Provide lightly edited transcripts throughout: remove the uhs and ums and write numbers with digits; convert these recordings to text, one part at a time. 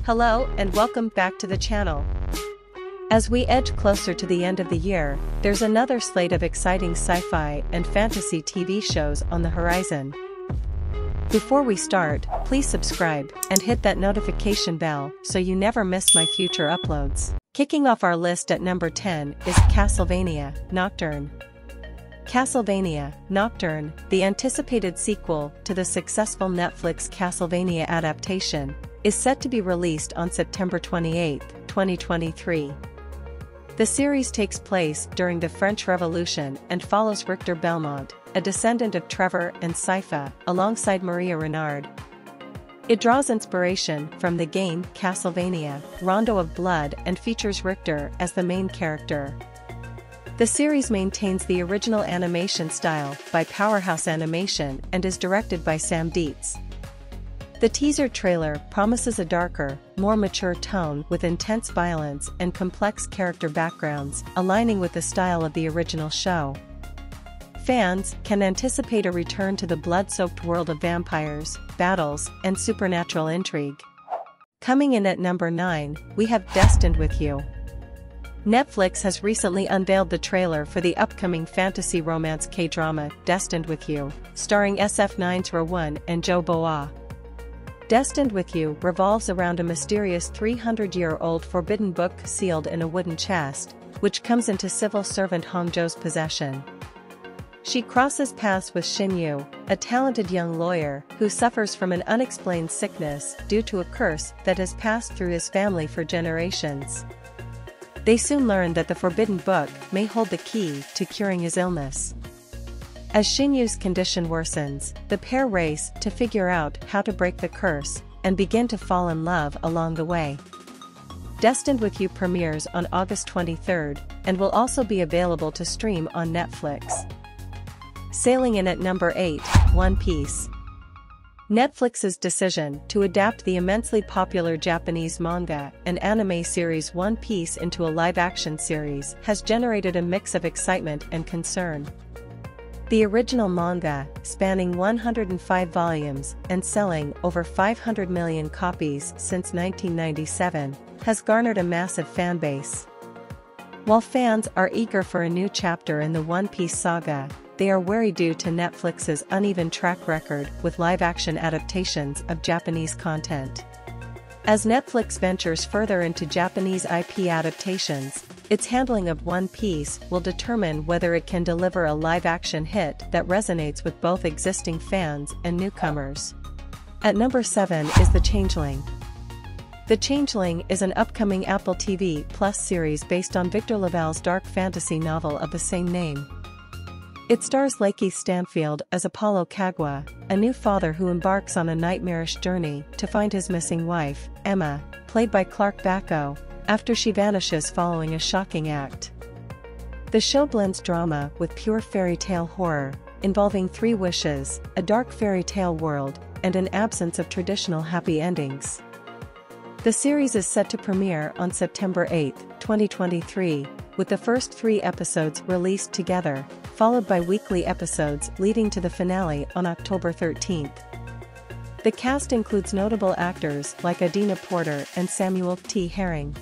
Hello and welcome back to the channel. As we edge closer to the end of the year, there's another slate of exciting sci-fi and fantasy TV shows on the horizon. Before we start, please subscribe and hit that notification bell so you never miss my future uploads. Kicking off our list at number 10 is CASTLEVANIA, NOCTURNE. CASTLEVANIA, NOCTURNE, the anticipated sequel to the successful Netflix Castlevania adaptation, is set to be released on September 28, 2023. The series takes place during the French Revolution and follows Richter Belmont, a descendant of Trevor and Sci-Fi, alongside Maria Renard. It draws inspiration from the game Castlevania, Rondo of Blood, and features Richter as the main character. The series maintains the original animation style by Powerhouse Animation and is directed by Sam Dietz. The teaser trailer promises a darker, more mature tone with intense violence and complex character backgrounds, aligning with the style of the original show. Fans can anticipate a return to the blood-soaked world of vampires, battles, and supernatural intrigue. Coming in at number 9, we have Destined with You. Netflix has recently unveiled the trailer for the upcoming fantasy romance K-drama Destined with You, starring SF9's Rowan and Jo Bois. Destined with You revolves around a mysterious 300-year-old forbidden book sealed in a wooden chest, which comes into civil servant Hong Zhou's possession. She crosses paths with Xin Yu, a talented young lawyer who suffers from an unexplained sickness due to a curse that has passed through his family for generations. They soon learn that the forbidden book may hold the key to curing his illness. As Xin Yu's condition worsens, the pair race to figure out how to break the curse and begin to fall in love along the way. Destined with You premieres on August 23rd and will also be available to stream on Netflix. Sailing in at number 8, One Piece. Netflix's decision to adapt the immensely popular Japanese manga and anime series One Piece into a live-action series has generated a mix of excitement and concern. The original manga, spanning 105 volumes and selling over 500 million copies since 1997, has garnered a massive fanbase. While fans are eager for a new chapter in the One Piece saga, they are wary due to Netflix's uneven track record with live-action adaptations of Japanese content. As Netflix ventures further into Japanese IP adaptations, its handling of One Piece will determine whether it can deliver a live-action hit that resonates with both existing fans and newcomers. At number 7 is The Changeling. The Changeling is an upcoming Apple TV Plus series based on Victor LaValle's dark fantasy novel of the same name. It stars Lakeith Stanfield as Apollo Kagwa, a new father who embarks on a nightmarish journey to find his missing wife, Emma, played by Clark Backo, after she vanishes following a shocking act. The show blends drama with pure fairy tale horror, involving 3 wishes, a dark fairy tale world, and an absence of traditional happy endings. The series is set to premiere on September 8, 2023, with the first 3 episodes released together, followed by weekly episodes leading to the finale on October 13th. The cast includes notable actors like Adina Porter and Samuel T. Herring.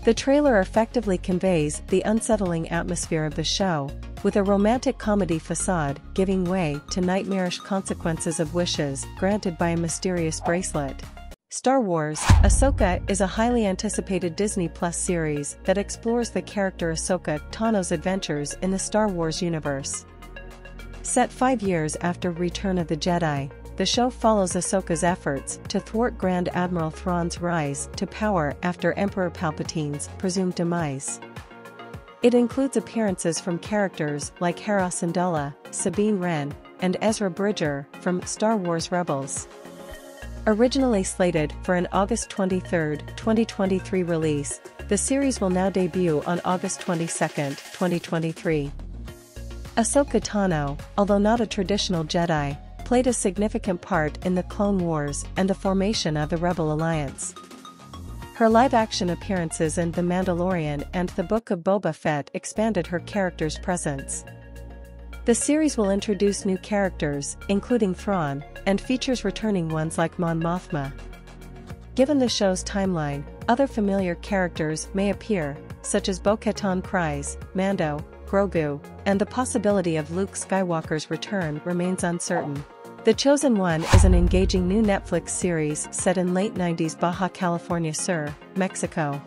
The trailer effectively conveys the unsettling atmosphere of the show, with a romantic comedy facade giving way to nightmarish consequences of wishes granted by a mysterious bracelet. Star Wars: Ahsoka is a highly anticipated Disney Plus series that explores the character Ahsoka Tano's adventures in the Star Wars universe. Set 5 years after Return of the Jedi, the show follows Ahsoka's efforts to thwart Grand Admiral Thrawn's rise to power after Emperor Palpatine's presumed demise. It includes appearances from characters like Hera Syndulla, Sabine Wren, and Ezra Bridger from Star Wars Rebels. Originally slated for an August 23, 2023 release, the series will now debut on August 22, 2023. Ahsoka Tano, although not a traditional Jedi, played a significant part in the Clone Wars and the formation of the Rebel Alliance. Her live-action appearances in The Mandalorian and The Book of Boba Fett expanded her character's presence. The series will introduce new characters, including Thrawn, and features returning ones like Mon Mothma. Given the show's timeline, other familiar characters may appear, such as Bo-Katan Kryze, Mando, Grogu, and the possibility of Luke Skywalker's return remains uncertain. The Chosen One is an engaging new Netflix series set in late 90s Baja California Sur, Mexico.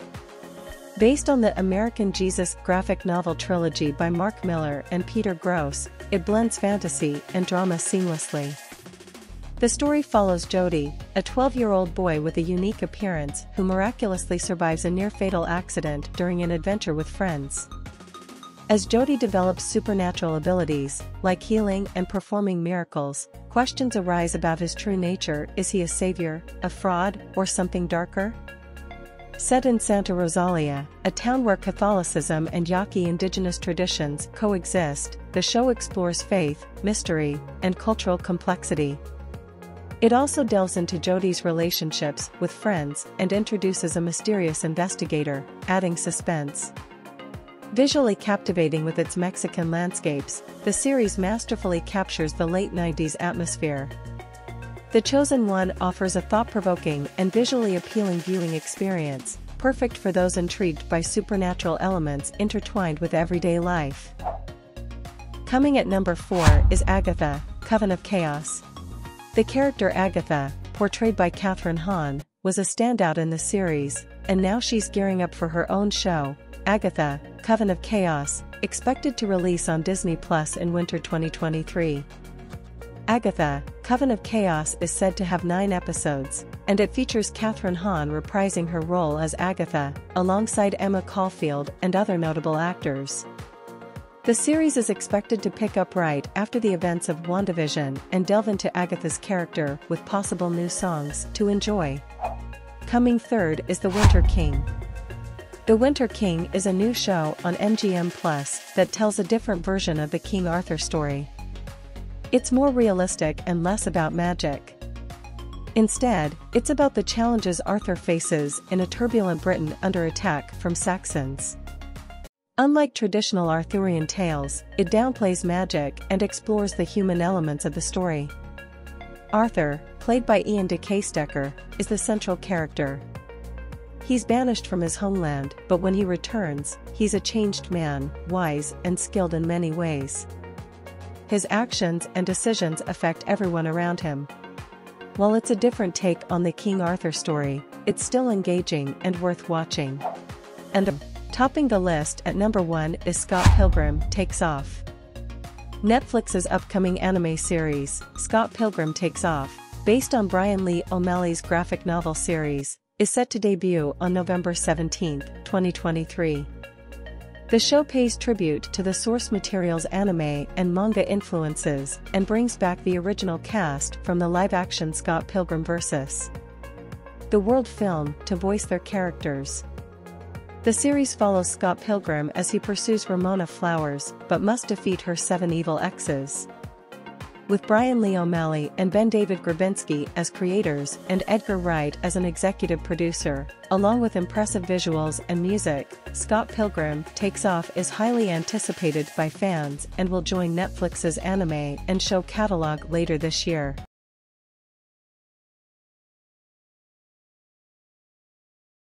Based on the American Jesus graphic novel trilogy by Mark Miller and Peter Gross, it blends fantasy and drama seamlessly. The story follows Jody, a 12-year-old boy with a unique appearance who miraculously survives a near-fatal accident during an adventure with friends. As Jody develops supernatural abilities, like healing and performing miracles, questions arise about his true nature. Is he a savior, a fraud, or something darker? Set in Santa Rosalia, a town where Catholicism and Yaqui indigenous traditions coexist, the show explores faith, mystery, and cultural complexity. It also delves into Jody's relationships with friends and introduces a mysterious investigator, adding suspense. Visually captivating with its Mexican landscapes, the series masterfully captures the late 90s atmosphere. The Chosen One offers a thought-provoking and visually appealing viewing experience, perfect for those intrigued by supernatural elements intertwined with everyday life. Coming at number 4 is Agatha, Coven of Chaos. The character Agatha, portrayed by Kathryn Hahn, was a standout in the series, and now she's gearing up for her own show, Agatha, Coven of Chaos, expected to release on Disney Plus in winter 2023. Agatha, Coven of Chaos is said to have 9 episodes, and it features Kathryn Hahn reprising her role as Agatha, alongside Emma Caulfield and other notable actors. The series is expected to pick up right after the events of WandaVision and delve into Agatha's character with possible new songs to enjoy. Coming third is The Winter King. The Winter King is a new show on MGM Plus that tells a different version of the King Arthur story. It's more realistic and less about magic. Instead, it's about the challenges Arthur faces in a turbulent Britain under attack from Saxons. Unlike traditional Arthurian tales, it downplays magic and explores the human elements of the story. Arthur, played by Ian de Caystecker, is the central character. He's banished from his homeland, but when he returns, he's a changed man, wise and skilled in many ways. His actions and decisions affect everyone around him. While it's a different take on the King Arthur story, it's still engaging and worth watching. And topping the list at number 1 is Scott Pilgrim Takes Off. Netflix's upcoming anime series, Scott Pilgrim Takes Off, based on Brian Lee O'Malley's graphic novel series, is set to debut on November 17, 2023. The show pays tribute to the source material's anime and manga influences and brings back the original cast from the live-action Scott Pilgrim vs. the World film to voice their characters. The series follows Scott Pilgrim as he pursues Ramona Flowers but must defeat her 7 evil exes. With Brian Lee O'Malley and Ben David Grabinski as creators and Edgar Wright as an executive producer, along with impressive visuals and music, Scott Pilgrim Takes Off is highly anticipated by fans and will join Netflix's anime and show catalog later this year.